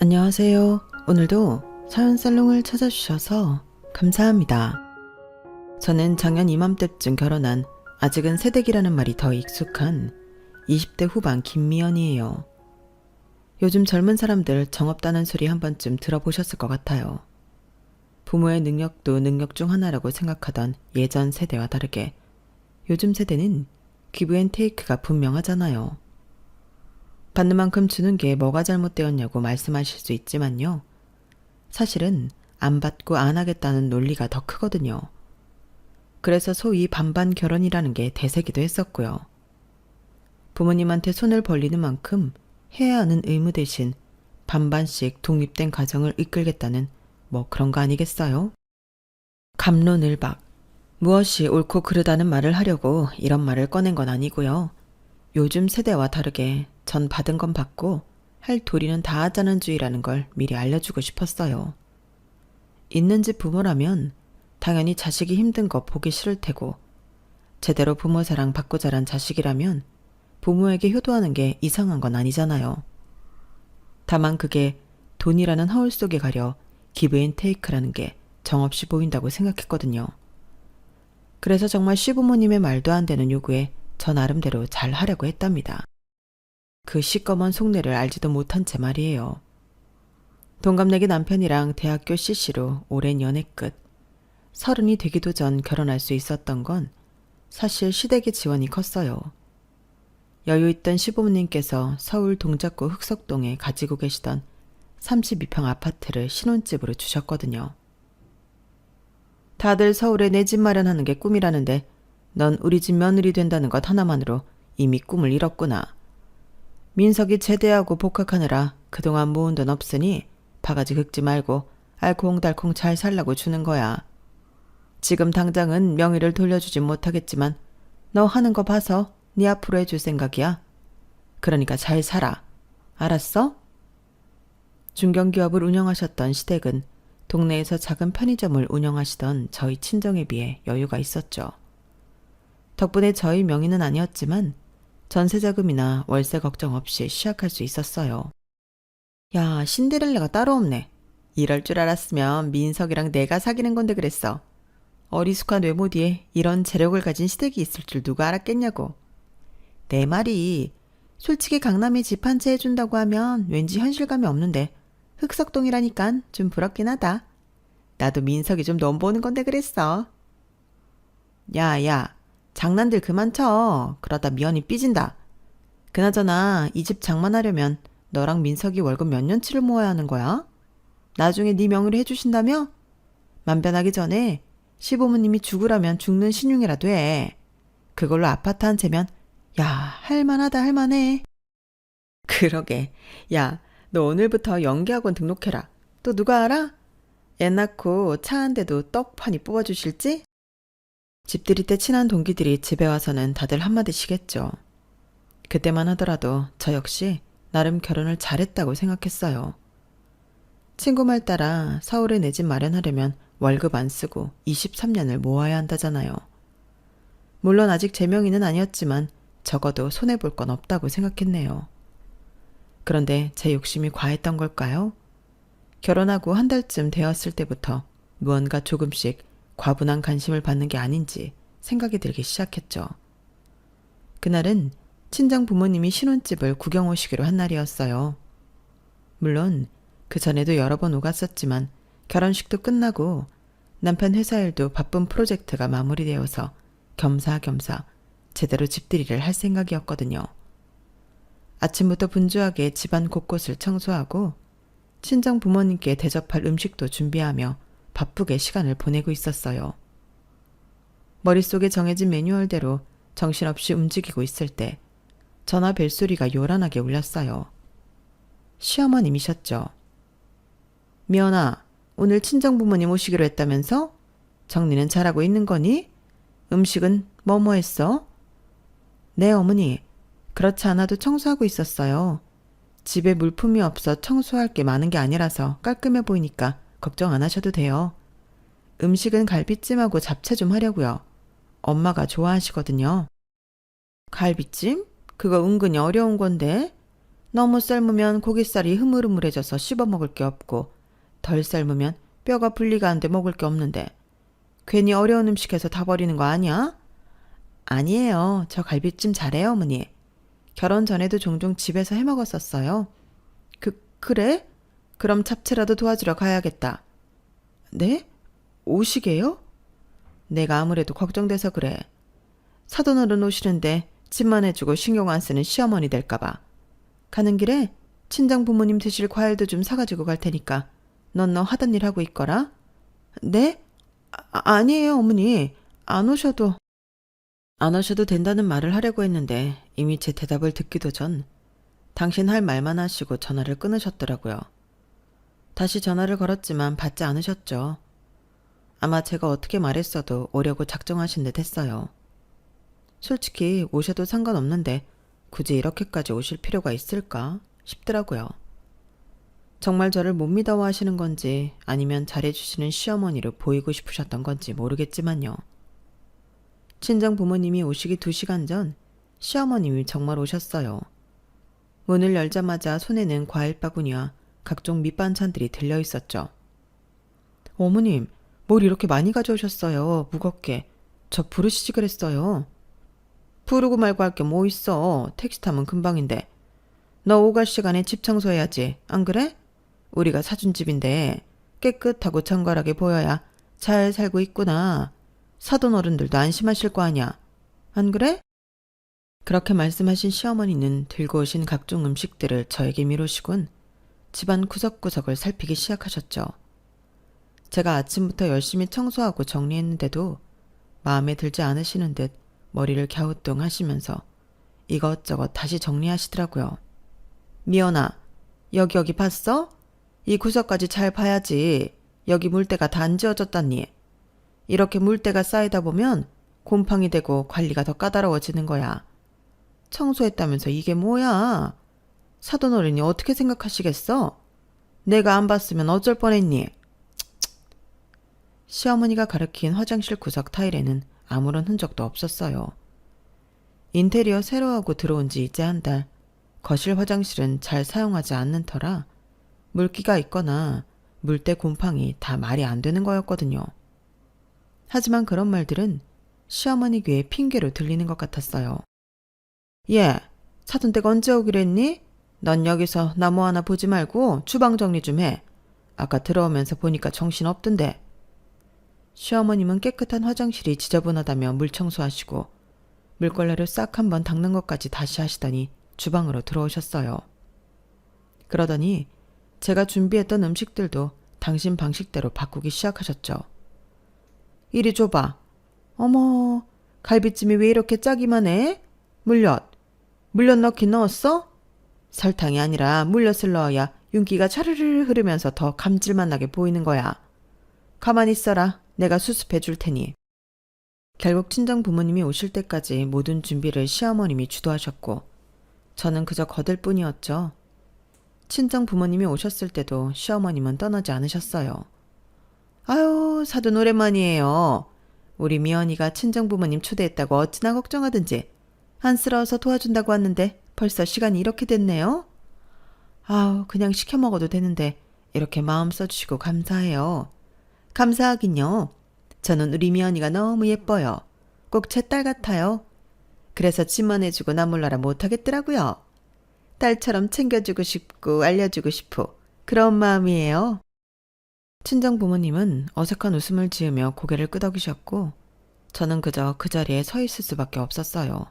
안녕하세요. 오늘도 사연살롱을 찾아주셔서 감사합니다. 저는 작년 이맘때쯤 결혼한 아직은 새댁이라는 말이 더 익숙한 20대 후반 김미연이에요. 요즘 젊은 사람들 정없다는 소리 한 번쯤 들어보셨을 것 같아요. 부모의 능력도 능력 중 하나라고 생각하던 예전 세대와 다르게 요즘 세대는 기브앤테이크가 분명하잖아요. 받는 만큼 주는 게 뭐가 잘못되었냐고 말씀하실 수 있지만요. 사실은 안 받고 안 하겠다는 논리가 더 크거든요. 그래서 소위 반반 결혼이라는 게 대세기도 했었고요. 부모님한테 손을 벌리는 만큼 해야 하는 의무 대신 반반씩 독립된 가정을 이끌겠다는 뭐 그런 거 아니겠어요? 갑론을박. 무엇이 옳고 그르다는 말을 하려고 이런 말을 꺼낸 건 아니고요. 요즘 세대와 다르게 전 받은 건 받고 할 도리는 다 하자는 주의라는 걸 미리 알려주고 싶었어요. 있는 집 부모라면 당연히 자식이 힘든 거 보기 싫을 테고 제대로 부모 사랑 받고 자란 자식이라면 부모에게 효도하는 게 이상한 건 아니잖아요. 다만 그게 돈이라는 허울 속에 가려 기브앤테이크라는 게 정없이 보인다고 생각했거든요. 그래서 정말 시부모님의 말도 안 되는 요구에 저 나름대로 잘 하려고 했답니다. 그 시꺼먼 속내를 알지도 못한 채 말이에요. 동갑내기 남편이랑 대학교 CC로 오랜 연애 끝. 30이 되기도 전 결혼할 수 있었던 건 사실 시댁의 지원이 컸어요. 여유 있던 시부모님께서 서울 동작구 흑석동에 가지고 계시던 32평 아파트를 신혼집으로 주셨거든요. 다들 서울에 내 집 마련하는 게 꿈이라는데 넌 우리 집 며느리 된다는 것 하나만으로 이미 꿈을 잃었구나. 민석이 제대하고 복학하느라 그동안 모은 돈 없으니 바가지 긁지 말고 알콩달콩 잘 살라고 주는 거야. 지금 당장은 명의를 돌려주진 못하겠지만 너 하는 거 봐서 네 앞으로 해줄 생각이야. 그러니까 잘 살아. 알았어? 중견기업을 운영하셨던 시댁은 동네에서 작은 편의점을 운영하시던 저희 친정에 비해 여유가 있었죠. 덕분에 저희 명의는 아니었지만 전세자금이나 월세 걱정 없이 시작할 수 있었어요. 야, 신데렐라가 따로 없네. 이럴 줄 알았으면 민석이랑 내가 사귀는 건데 그랬어. 어리숙한 외모 뒤에 이런 재력을 가진 시댁이 있을 줄 누가 알았겠냐고. 내 말이 솔직히 강남에 집 한 채 해준다고 하면 왠지 현실감이 없는데 흑석동이라니깐 좀 부럽긴 하다. 나도 민석이 좀 넘보는 건데 그랬어. 야, 장난들 그만 쳐. 그러다 미연이 삐진다. 그나저나 이 집 장만하려면 너랑 민석이 월급 몇 년치를 모아야 하는 거야? 나중에 네 명의로 해주신다며? 만변하기 전에 시부모님이 죽으라면 죽는 신용이라도 해. 그걸로 아파트 한 채면 야, 할만하다 할만해. 그러게. 야, 너 오늘부터 연기학원 등록해라. 또 누가 알아? 애 낳고 차 한 대도 떡하니 뽑아주실지? 집들이 때 친한 동기들이 집에 와서는 다들 한마디씩 했죠. 그때만 하더라도 저 역시 나름 결혼을 잘했다고 생각했어요. 친구 말 따라 서울에 내 집 마련하려면 월급 안 쓰고 23년을 모아야 한다잖아요. 물론 아직 제 명의는 아니었지만 적어도 손해볼 건 없다고 생각했네요. 그런데 제 욕심이 과했던 걸까요? 결혼하고 한 달쯤 되었을 때부터 무언가 조금씩 과분한 관심을 받는 게 아닌지 생각이 들기 시작했죠. 그날은 친정 부모님이 신혼집을 구경 오시기로 한 날이었어요. 물론 그 전에도 여러 번 오갔었지만 결혼식도 끝나고 남편 회사 일도 바쁜 프로젝트가 마무리되어서 겸사겸사 제대로 집들이를 할 생각이었거든요. 아침부터 분주하게 집안 곳곳을 청소하고 친정 부모님께 대접할 음식도 준비하며 바쁘게 시간을 보내고 있었어요. 머릿속에 정해진 매뉴얼대로 정신없이 움직이고 있을 때 전화 벨소리가 요란하게 울렸어요. 시어머님이셨죠. 미연아, 오늘 친정 부모님 오시기로 했다면서? 정리는 잘하고 있는 거니? 음식은 뭐뭐 했어? 네, 어머니. 그렇지 않아도 청소하고 있었어요. 집에 물품이 없어 청소할 게 많은 게 아니라서 깔끔해 보이니까 걱정 안 하셔도 돼요. 음식은 갈비찜하고 잡채 좀 하려고요. 엄마가 좋아하시거든요. 갈비찜? 그거 은근히 어려운 건데. 너무 삶으면 고깃살이 흐물흐물해져서 씹어먹을 게 없고 덜 삶으면 뼈가 분리가 안 돼 먹을 게 없는데 괜히 어려운 음식해서 다 버리는 거 아니야? 아니에요. 저 갈비찜 잘해요, 어머니. 결혼 전에도 종종 집에서 해 먹었었어요. 그래? 그럼 잡채라도 도와주러 가야겠다. 네? 오시게요? 내가 아무래도 걱정돼서 그래. 사돈어른 오시는데 집만 해주고 신경 안 쓰는 시어머니 될까봐. 가는 길에 친정 부모님 드실 과일도 좀 사가지고 갈 테니까 넌 너 하던 일 하고 있거라. 네? 아니에요, 어머니. 안 오셔도 된다는 말을 하려고 했는데 이미 제 대답을 듣기도 전 당신 할 말만 하시고 전화를 끊으셨더라고요. 다시 전화를 걸었지만 받지 않으셨죠. 아마 제가 어떻게 말했어도 오려고 작정하신 듯 했어요. 솔직히 오셔도 상관없는데 굳이 이렇게까지 오실 필요가 있을까 싶더라고요. 정말 저를 못 믿어하시는 건지 아니면 잘해주시는 시어머니를 보이고 싶으셨던 건지 모르겠지만요. 친정 부모님이 오시기 2시간 전 시어머님이 정말 오셨어요. 문을 열자마자 손에는 과일 바구니와 각종 밑반찬들이 들려 있었죠. 어머님, 뭘 이렇게 많이 가져오셨어요. 무겁게. 저 부르시지 그랬어요. 부르고 말고 할 게 뭐 있어. 택시 타면 금방인데. 너 오갈 시간에 집 청소해야지. 안 그래? 우리가 사준 집인데 깨끗하고 정갈하게 보여야 잘 살고 있구나. 사돈 어른들도 안심하실 거 아니야. 안 그래? 그렇게 말씀하신 시어머니는 들고 오신 각종 음식들을 저에게 미루시곤 집안 구석구석을 살피기 시작하셨죠. 제가 아침부터 열심히 청소하고 정리했는데도 마음에 들지 않으시는 듯 머리를 갸우뚱하시면서 이것저것 다시 정리하시더라고요. 미연아, 여기 봤어? 이 구석까지 잘 봐야지. 여기 물때가 다 안 지워졌다니. 이렇게 물때가 쌓이다 보면 곰팡이 되고 관리가 더 까다로워지는 거야. 청소했다면서 이게 뭐야? 사돈 어른이 어떻게 생각하시겠어? 내가 안 봤으면 어쩔 뻔했니? 시어머니가 가리킨 화장실 구석 타일에는 아무런 흔적도 없었어요. 인테리어 새로 하고 들어온 지 이제 한 달. 거실 화장실은 잘 사용하지 않는 터라 물기가 있거나 물때 곰팡이 다 말이 안 되는 거였거든요. 하지만 그런 말들은 시어머니 귀에 핑계로 들리는 것 같았어요. 예, 사돈댁 언제 오기로 했니? 넌 여기서 나무 하나 보지 말고 주방 정리 좀 해. 아까 들어오면서 보니까 정신 없던데. 시어머님은 깨끗한 화장실이 지저분하다며 물 청소하시고 물걸레로 싹 한번 닦는 것까지 다시 하시더니 주방으로 들어오셨어요. 그러더니 제가 준비했던 음식들도 당신 방식대로 바꾸기 시작하셨죠. 이리 줘봐. 어머, 갈비찜이 왜 이렇게 짜기만 해? 물엿 넣긴 넣었어? 설탕이 아니라 물엿을 넣어야 윤기가 차르르 흐르면서 더 감질만 나게 보이는 거야. 가만히 있어라. 내가 수습해 줄 테니. 결국 친정 부모님이 오실 때까지 모든 준비를 시어머님이 주도하셨고 저는 그저 거들 뿐이었죠. 친정 부모님이 오셨을 때도 시어머님은 떠나지 않으셨어요. 아유, 사돈 오랜만이에요. 우리 미연이가 친정 부모님 초대했다고 어찌나 걱정하든지 안쓰러워서 도와준다고 왔는데 벌써 시간이 이렇게 됐네요. 아우, 그냥 시켜 먹어도 되는데 이렇게 마음 써주시고 감사해요. 감사하긴요. 저는 우리 미연이가 너무 예뻐요. 꼭 제 딸 같아요. 그래서 집만 해주고 나 몰라라 못하겠더라고요. 딸처럼 챙겨주고 싶고 알려주고 싶고 그런 마음이에요. 친정 부모님은 어색한 웃음을 지으며 고개를 끄덕이셨고 저는 그저 그 자리에 서 있을 수밖에 없었어요.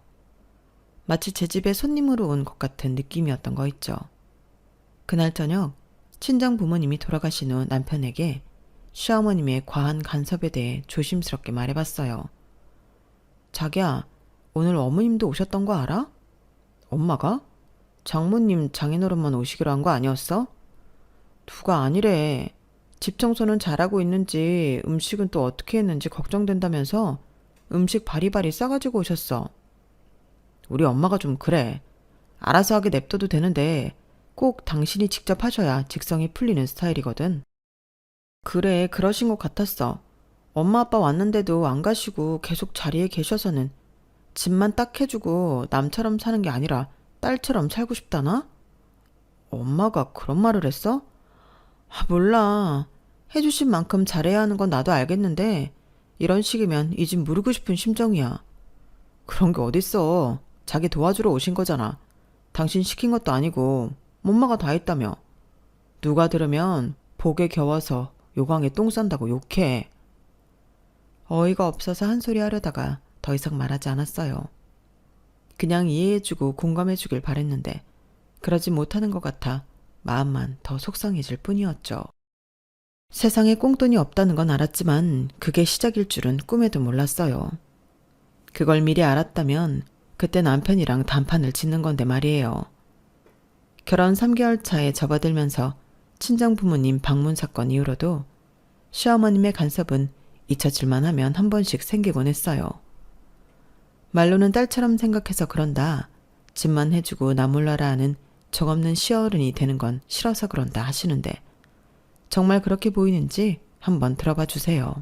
마치 제 집에 손님으로 온 것 같은 느낌이었던 거 있죠. 그날 저녁 친정 부모님이 돌아가신 후 남편에게 시어머님의 과한 간섭에 대해 조심스럽게 말해봤어요. 자기야, 오늘 어머님도 오셨던 거 알아? 엄마가? 장모님 장인어른만 오시기로 한 거 아니었어? 누가 아니래. 집 청소는 잘하고 있는지 음식은 또 어떻게 했는지 걱정된다면서 음식 바리바리 싸가지고 오셨어. 우리 엄마가 좀 그래. 알아서 하게 냅둬도 되는데 꼭 당신이 직접 하셔야 직성이 풀리는 스타일이거든. 그래, 그러신 것 같았어. 엄마 아빠 왔는데도 안 가시고 계속 자리에 계셔서는 집만 딱 해주고 남처럼 사는 게 아니라 딸처럼 살고 싶다나? 엄마가 그런 말을 했어? 몰라. 해주신 만큼 잘해야 하는 건 나도 알겠는데 이런 식이면 이 집 무르고 싶은 심정이야. 그런 게 어딨어. 자기 도와주러 오신 거잖아. 당신 시킨 것도 아니고 엄마가 다 했다며. 누가 들으면 복에 겨워서 요강에 똥 싼다고 욕해. 어이가 없어서 한 소리 하려다가 더 이상 말하지 않았어요. 그냥 이해해주고 공감해주길 바랬는데 그러지 못하는 것 같아 마음만 더 속상해질 뿐이었죠. 세상에 꽁돈이 없다는 건 알았지만 그게 시작일 줄은 꿈에도 몰랐어요. 그걸 미리 알았다면 그때 남편이랑 단판을 짓는 건데 말이에요. 결혼 3개월 차에 접어들면서 친정 부모님 방문 사건 이후로도 시어머님의 간섭은 잊혀질만 하면 한 번씩 생기곤 했어요. 말로는 딸처럼 생각해서 그런다. 집만 해주고 나 몰라라 하는 정없는 시어른이 되는 건 싫어서 그런다 하시는데 정말 그렇게 보이는지 한번 들어봐 주세요.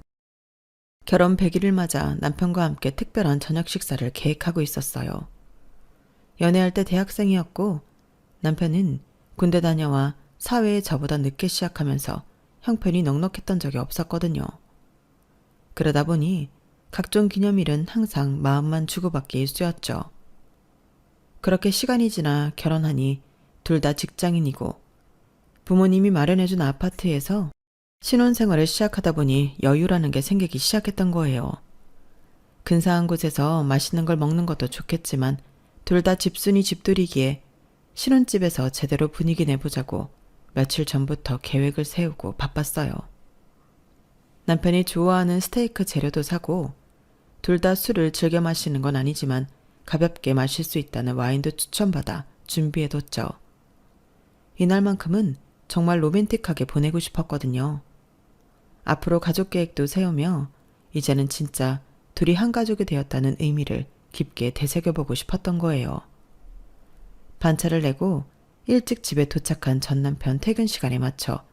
결혼 100일을 맞아 남편과 함께 특별한 저녁 식사를 계획하고 있었어요. 연애할 때 대학생이었고 남편은 군대 다녀와 사회에 저보다 늦게 시작하면서 형편이 넉넉했던 적이 없었거든요. 그러다 보니 각종 기념일은 항상 마음만 주고받기 일쑤였죠. 그렇게 시간이 지나 결혼하니 둘 다 직장인이고 부모님이 마련해준 아파트에서 신혼생활을 시작하다 보니 여유라는 게 생기기 시작했던 거예요. 근사한 곳에서 맛있는 걸 먹는 것도 좋겠지만 둘 다 집순이 집들이기에 신혼집에서 제대로 분위기 내보자고 며칠 전부터 계획을 세우고 바빴어요. 남편이 좋아하는 스테이크 재료도 사고 둘 다 술을 즐겨 마시는 건 아니지만 가볍게 마실 수 있다는 와인도 추천받아 준비해뒀죠. 이날만큼은 정말 로맨틱하게 보내고 싶었거든요. 앞으로 가족 계획도 세우며 이제는 진짜 둘이 한 가족이 되었다는 의미를 깊게 되새겨보고 싶었던 거예요. 반차를 내고 일찍 집에 도착한 전 남편 퇴근 시간에 맞춰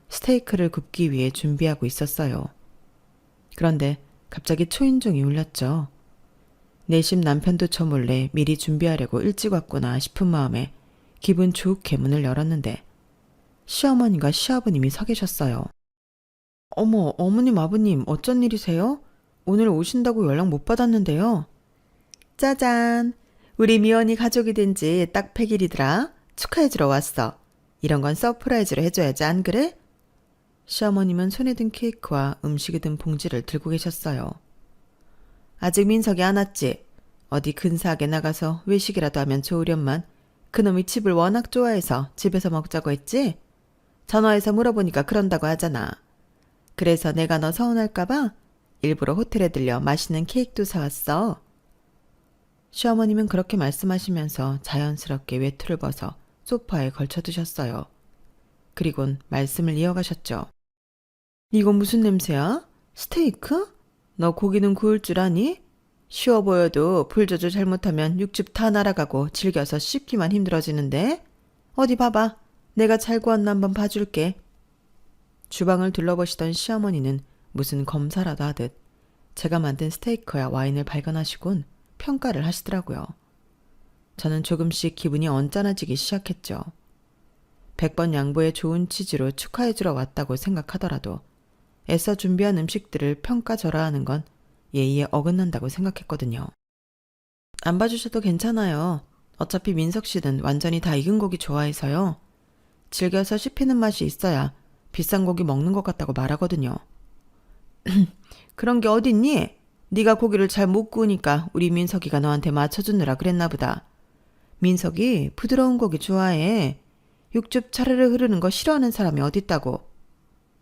스테이크를 굽기 위해 준비하고 있었어요. 그런데 갑자기 초인종이 울렸죠. 내심 남편도 저 몰래 미리 준비하려고 일찍 왔구나 싶은 마음에 기분 좋게 문을 열었는데 시어머니가 시아버님이 서 계셨어요. 어머, 어머님 아버님 어쩐 일이세요? 오늘 오신다고 연락 못 받았는데요. 짜잔! 우리 미연이 가족이 된 지 딱 100일이더라. 축하해주러 왔어. 이런 건 서프라이즈로 해줘야지 안 그래? 시어머님은 손에 든 케이크와 음식이 든 봉지를 들고 계셨어요. 아직 민석이 안 왔지? 어디 근사하게 나가서 외식이라도 하면 좋으련만 그놈이 집을 워낙 좋아해서 집에서 먹자고 했지? 전화해서 물어보니까 그런다고 하잖아. 그래서 내가 너 서운할까봐 일부러 호텔에 들려 맛있는 케이크도 사왔어. 시어머님은 그렇게 말씀하시면서 자연스럽게 외투를 벗어 소파에 걸쳐두셨어요. 그리곤 말씀을 이어가셨죠. 이건 무슨 냄새야? 스테이크? 너 고기는 구울 줄 아니? 쉬워 보여도 불 조절 잘못하면 육즙 다 날아가고 질겨서 씹기만 힘들어지는데? 어디 봐봐. 내가 잘 구웠나 한번 봐줄게. 주방을 둘러보시던 시어머니는 무슨 검사라도 하듯 제가 만든 스테이크와 와인을 발견하시곤 평가를 하시더라고요. 저는 조금씩 기분이 언짢아지기 시작했죠. 100번 양보해 좋은 취지로 축하해주러 왔다고 생각하더라도 애써 준비한 음식들을 평가절하하는 건 예의에 어긋난다고 생각했거든요. 안 봐주셔도 괜찮아요. 어차피 민석 씨는 완전히 다 익은 고기 좋아해서요. 질겨서 씹히는 맛이 있어야 비싼 고기 먹는 것 같다고 말하거든요. 그런 게 어딨니? 네가 고기를 잘 못 구우니까 우리 민석이가 너한테 맞춰주느라 그랬나 보다. 민석이 부드러운 고기 좋아해. 육즙 차르르 흐르는 거 싫어하는 사람이 어딨다고.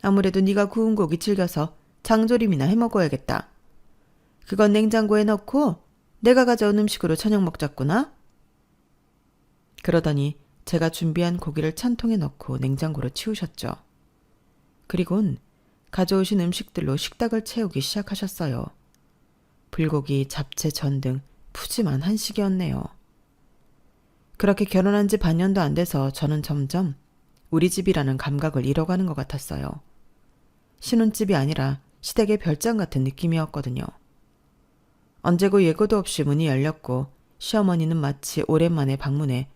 아무래도 네가 구운 고기 즐겨서 장조림이나 해먹어야겠다. 그건 냉장고에 넣고 내가 가져온 음식으로 저녁 먹자꾸나. 그러더니 제가 준비한 고기를 찬통에 넣고 냉장고로 치우셨죠. 그리곤 가져오신 음식들로 식탁을 채우기 시작하셨어요. 불고기, 잡채, 전 등 푸짐한 한식이었네요. 그렇게 결혼한 지 반년도 안 돼서 저는 점점 우리 집이라는 감각을 잃어가는 것 같았어요. 신혼집이 아니라 시댁의 별장 같은 느낌이었거든요. 언제고 예고도 없이 문이 열렸고 시어머니는 마치 오랜만에 방문해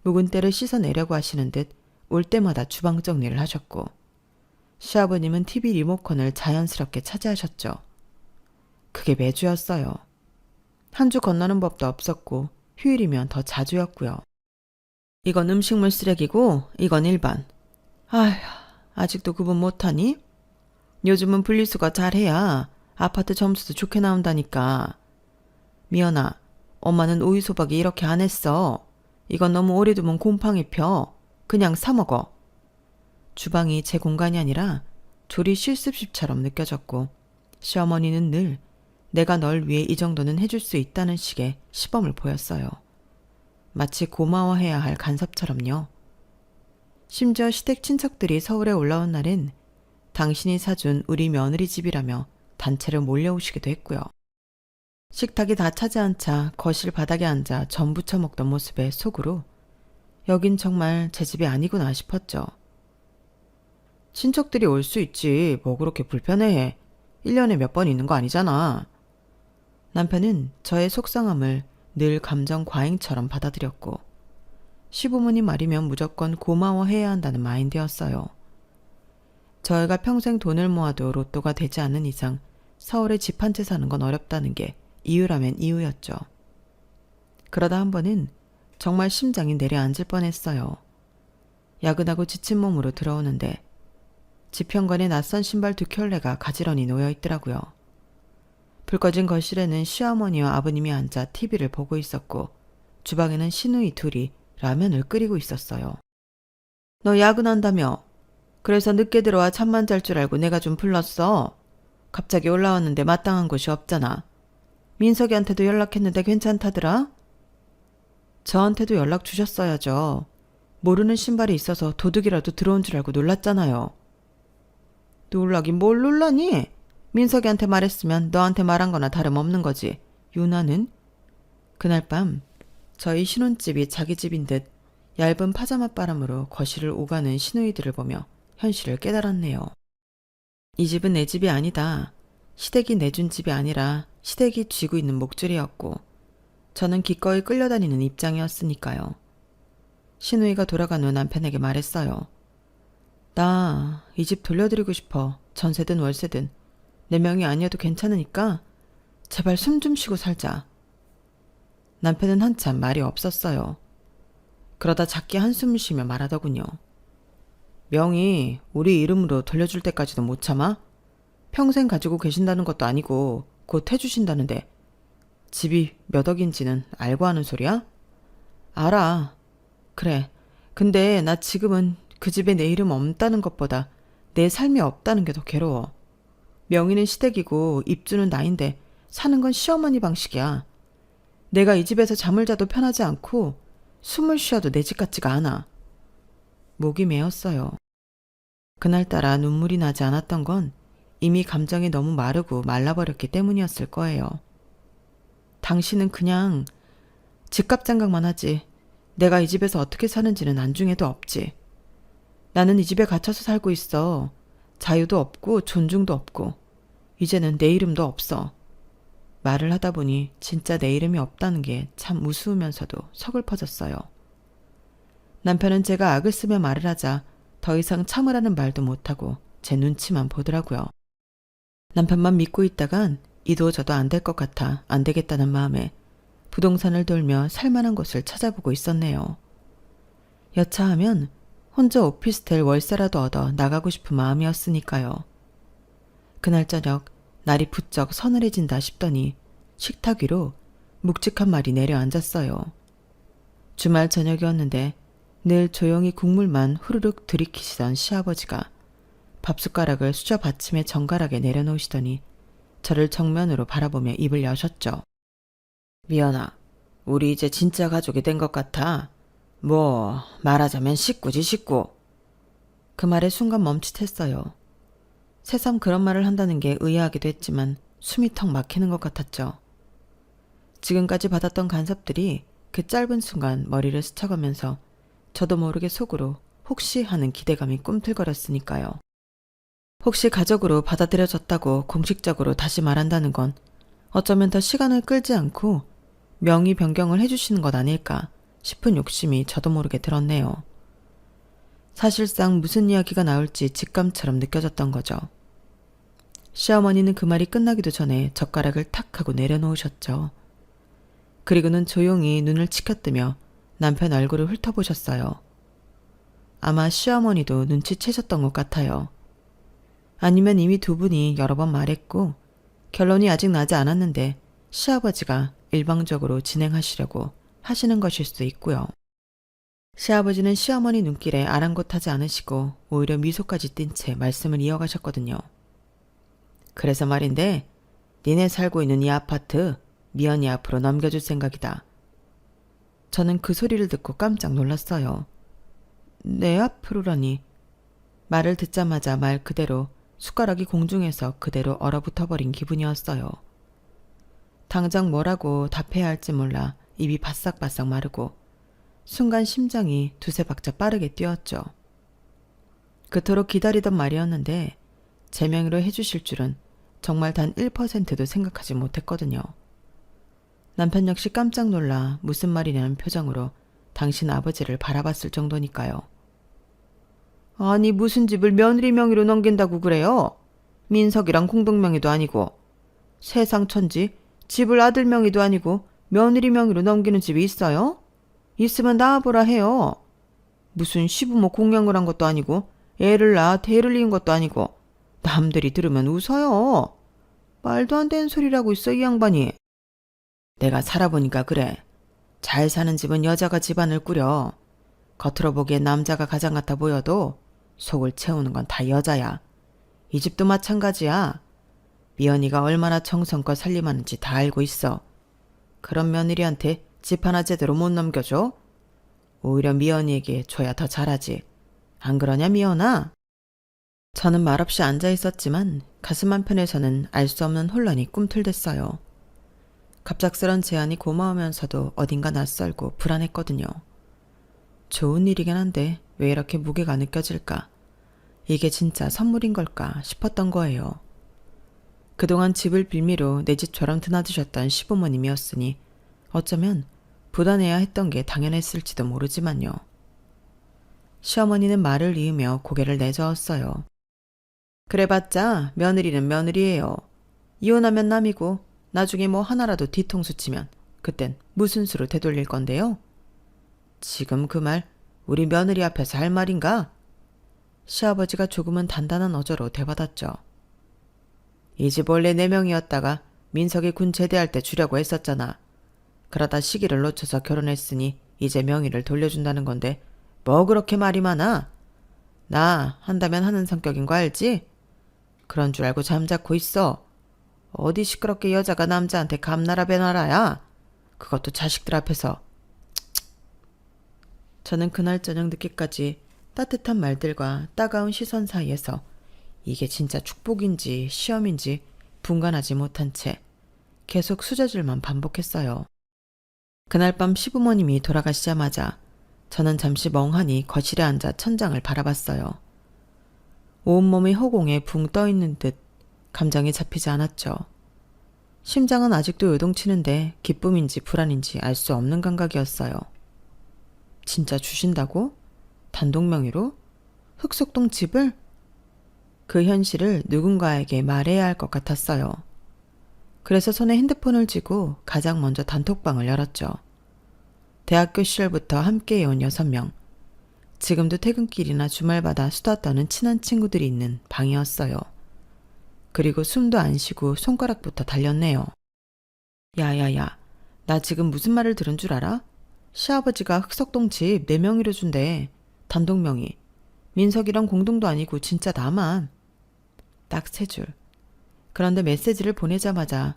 묵은 때를 씻어내려고 하시는 듯 올 때마다 주방 정리를 하셨고, 시아버님은 TV 리모컨을 자연스럽게 차지하셨죠. 그게 매주였어요. 한 주 건너는 법도 없었고 휴일이면 더 자주였고요. 이건 음식물 쓰레기고 이건 일반. 아휴, 아직도 구분 못하니? 요즘은 분리수거 잘해야 아파트 점수도 좋게 나온다니까. 미연아, 엄마는 오이소박이 이렇게 안 했어. 이건 너무 오래 두면 곰팡이 펴. 그냥 사 먹어. 주방이 제 공간이 아니라 조리 실습실처럼 느껴졌고, 시어머니는 늘 내가 널 위해 이 정도는 해줄 수 있다는 식의 시범을 보였어요. 마치 고마워해야 할 간섭처럼요. 심지어 시댁 친척들이 서울에 올라온 날엔 당신이 사준 우리 며느리 집이라며 단체로 몰려오시기도 했고요. 식탁이 다 차지 않자 거실 바닥에 앉아 전 부쳐 먹던 모습에 속으로 여긴 정말 제 집이 아니구나 싶었죠. 친척들이 올 수 있지 뭐 그렇게 불편해해. 1년에 몇 번 있는 거 아니잖아. 남편은 저의 속상함을 늘 감정 과잉처럼 받아들였고, 시부모님 말이면 무조건 고마워해야 한다는 마인드였어요. 저희가 평생 돈을 모아도 로또가 되지 않는 이상 서울에 집 한 채 사는 건 어렵다는 게 이유라면 이유였죠. 그러다 한 번은 정말 심장이 내려앉을 뻔했어요. 야근하고 지친 몸으로 들어오는데 집 현관에 낯선 신발 2켤레가 가지런히 놓여 있더라고요. 불 꺼진 거실에는 시어머니와 아버님이 앉아 TV를 보고 있었고, 주방에는 시누이 둘이 라면을 끓이고 있었어요. 너 야근한다며? 그래서 늦게 들어와 잠만 잘 줄 알고 내가 좀 불렀어. 갑자기 올라왔는데 마땅한 곳이 없잖아. 민석이한테도 연락했는데 괜찮다더라? 저한테도 연락 주셨어야죠. 모르는 신발이 있어서 도둑이라도 들어온 줄 알고 놀랐잖아요. 놀라긴 뭘 놀라니? 민석이한테 말했으면 너한테 말한 거나 다름없는 거지. 유나는? 그날 밤 저희 신혼집이 자기 집인 듯 얇은 파자마 바람으로 거실을 오가는 시누이들을 보며 현실을 깨달았네요. 이 집은 내 집이 아니다. 시댁이 내준 집이 아니라 시댁이 쥐고 있는 목줄이었고, 저는 기꺼이 끌려다니는 입장이었으니까요. 시누이가 돌아간 후 남편에게 말했어요. 나 이 집 돌려드리고 싶어. 전세든 월세든. 내 명이 아니어도 괜찮으니까 제발 숨 좀 쉬고 살자. 남편은 한참 말이 없었어요. 그러다 작게 한숨을 쉬며 말하더군요. 명의 우리 이름으로 돌려줄 때까지도 못 참아? 평생 가지고 계신다는 것도 아니고 곧 해주신다는데 집이 몇 억인지는 알고 하는 소리야? 알아. 그래. 근데 나 지금은 그 집에 내 이름 없다는 것보다 내 삶이 없다는 게 더 괴로워. 명의는 시댁이고 입주는 나인데 사는 건 시어머니 방식이야. 내가 이 집에서 잠을 자도 편하지 않고 숨을 쉬어도 내 집 같지가 않아. 목이 메었어요. 그날따라 눈물이 나지 않았던 건 이미 감정이 너무 마르고 말라버렸기 때문이었을 거예요. 당신은 그냥 집값 생각만 하지. 내가 이 집에서 어떻게 사는지는 안중에도 없지. 나는 이 집에 갇혀서 살고 있어. 자유도 없고 존중도 없고 이제는 내 이름도 없어. 말을 하다 보니 진짜 내 이름이 없다는 게 참 우스우면서도 서글퍼졌어요. 남편은 제가 악을 쓰며 말을 하자 더 이상 참으라는 말도 못하고 제 눈치만 보더라고요. 남편만 믿고 있다간 이도 저도 안 될 것 같아 안 되겠다는 마음에 부동산을 돌며 살만한 곳을 찾아보고 있었네요. 여차하면 혼자 오피스텔 월세라도 얻어 나가고 싶은 마음이었으니까요. 그날 저녁 날이 부쩍 서늘해진다 싶더니 식탁 위로 묵직한 말이 내려앉았어요. 주말 저녁이었는데 늘 조용히 국물만 후루룩 들이키시던 시아버지가 밥숟가락을 수저 받침에 정갈하게 내려놓으시더니 저를 정면으로 바라보며 입을 여셨죠. 미연아, 우리 이제 진짜 가족이 된 것 같아. 뭐 말하자면 식구지 식구. 그 말에 순간 멈칫했어요. 새삼 그런 말을 한다는 게 의아하기도 했지만 숨이 턱 막히는 것 같았죠. 지금까지 받았던 간섭들이 그 짧은 순간 머리를 스쳐가면서 저도 모르게 속으로 혹시 하는 기대감이 꿈틀거렸으니까요. 혹시 가족으로 받아들여졌다고 공식적으로 다시 말한다는 건 어쩌면 더 시간을 끌지 않고 명의 변경을 해주시는 것 아닐까 싶은 욕심이 저도 모르게 들었네요. 사실상 무슨 이야기가 나올지 직감처럼 느껴졌던 거죠. 시어머니는 그 말이 끝나기도 전에 젓가락을 탁 하고 내려놓으셨죠. 그리고는 조용히 눈을 치켜뜨며 남편 얼굴을 훑어보셨어요. 아마 시어머니도 눈치채셨던 것 같아요. 아니면 이미 두 분이 여러 번 말했고 결론이 아직 나지 않았는데 시아버지가 일방적으로 진행하시려고 하시는 것일 수도 있고요. 시아버지는 시어머니 눈길에 아랑곳하지 않으시고 오히려 미소까지 띈 채 말씀을 이어가셨거든요. 그래서 말인데 니네 살고 있는 이 아파트 미연이 앞으로 넘겨줄 생각이다. 저는 그 소리를 듣고 깜짝 놀랐어요. 내 앞으로라니. 말을 듣자마자 말 그대로 숟가락이 공중에서 그대로 얼어붙어버린 기분이었어요. 당장 뭐라고 답해야 할지 몰라 입이 바싹바싹 마르고 순간 심장이 두세 박자 빠르게 뛰었죠. 그토록 기다리던 말이었는데 제 명의로 해주실 줄은 정말 단 1%도 생각하지 못했거든요. 남편 역시 깜짝 놀라 무슨 말이냐는 표정으로 당신 아버지를 바라봤을 정도니까요. 아니 무슨 집을 며느리 명의로 넘긴다고 그래요? 민석이랑 공동명의도 아니고. 세상 천지 집을 아들 명의도 아니고 며느리 명의로 넘기는 집이 있어요? 있으면 나와보라 해요. 무슨 시부모 공양을 한 것도 아니고 애를 낳아 대를 이은 것도 아니고 남들이 들으면 웃어요. 말도 안 되는 소리라고 있어 이 양반이. 내가 살아보니까 그래. 잘 사는 집은 여자가 집안을 꾸려. 겉으로 보기엔 남자가 가장 같아 보여도 속을 채우는 건 다 여자야. 이 집도 마찬가지야. 미연이가 얼마나 정성껏 살림하는지 다 알고 있어. 그런 며느리한테 집 하나 제대로 못 넘겨줘? 오히려 미연이에게 줘야 더 잘하지. 안 그러냐 미연아? 저는 말없이 앉아 있었지만 가슴 한편에서는 알 수 없는 혼란이 꿈틀댔어요. 갑작스런 제안이 고마우면서도 어딘가 낯설고 불안했거든요. 좋은 일이긴 한데 왜 이렇게 무게가 느껴질까? 이게 진짜 선물인 걸까 싶었던 거예요. 그동안 집을 빌미로 내 집처럼 드나드셨던 시부모님이었으니 어쩌면 부단해야 했던 게 당연했을지도 모르지만요. 시어머니는 말을 이으며 고개를 내저었어요. 그래봤자 며느리는 며느리예요. 이혼하면 남이고 나중에 뭐 하나라도 뒤통수 치면 그땐 무슨 수로 되돌릴 건데요? 지금 그 말 우리 며느리 앞에서 할 말인가? 시아버지가 조금은 단단한 어조로 되받았죠. 이 집 원래 4명이었다가 민석이 군 제대할 때 주려고 했었잖아. 그러다 시기를 놓쳐서 결혼했으니 이제 명의를 돌려준다는 건데 뭐 그렇게 말이 많아? 나 한다면 하는 성격인 거 알지? 그런 줄 알고 잠자코 있어. 어디 시끄럽게 여자가 남자한테 감나라 배나라야. 그것도 자식들 앞에서. 저는 그날 저녁 늦게까지 따뜻한 말들과 따가운 시선 사이에서 이게 진짜 축복인지 시험인지 분간하지 못한 채 계속 수저질만 반복했어요. 그날 밤 시부모님이 돌아가시자마자 저는 잠시 멍하니 거실에 앉아 천장을 바라봤어요. 온몸이 허공에 붕 떠있는 듯 감정이 잡히지 않았죠. 심장은 아직도 요동치는데 기쁨인지 불안인지 알 수 없는 감각이었어요. 진짜 주신다고? 단독 명의로? 흑석동 집을? 그 현실을 누군가에게 말해야 할 것 같았어요. 그래서 손에 핸드폰을 쥐고 가장 먼저 단톡방을 열었죠. 대학교 시절부터 함께 해온 6명. 지금도 퇴근길이나 주말마다 수다 떠는 친한 친구들이 있는 방이었어요. 그리고 숨도 안 쉬고 손가락부터 달렸네요. 야야야, 나 지금 무슨 말을 들은 줄 알아? 시아버지가 흑석동 집 4명이로 준대. 단독 명의. 민석이랑 공동도 아니고 진짜 나만. 딱 3줄. 그런데 메시지를 보내자마자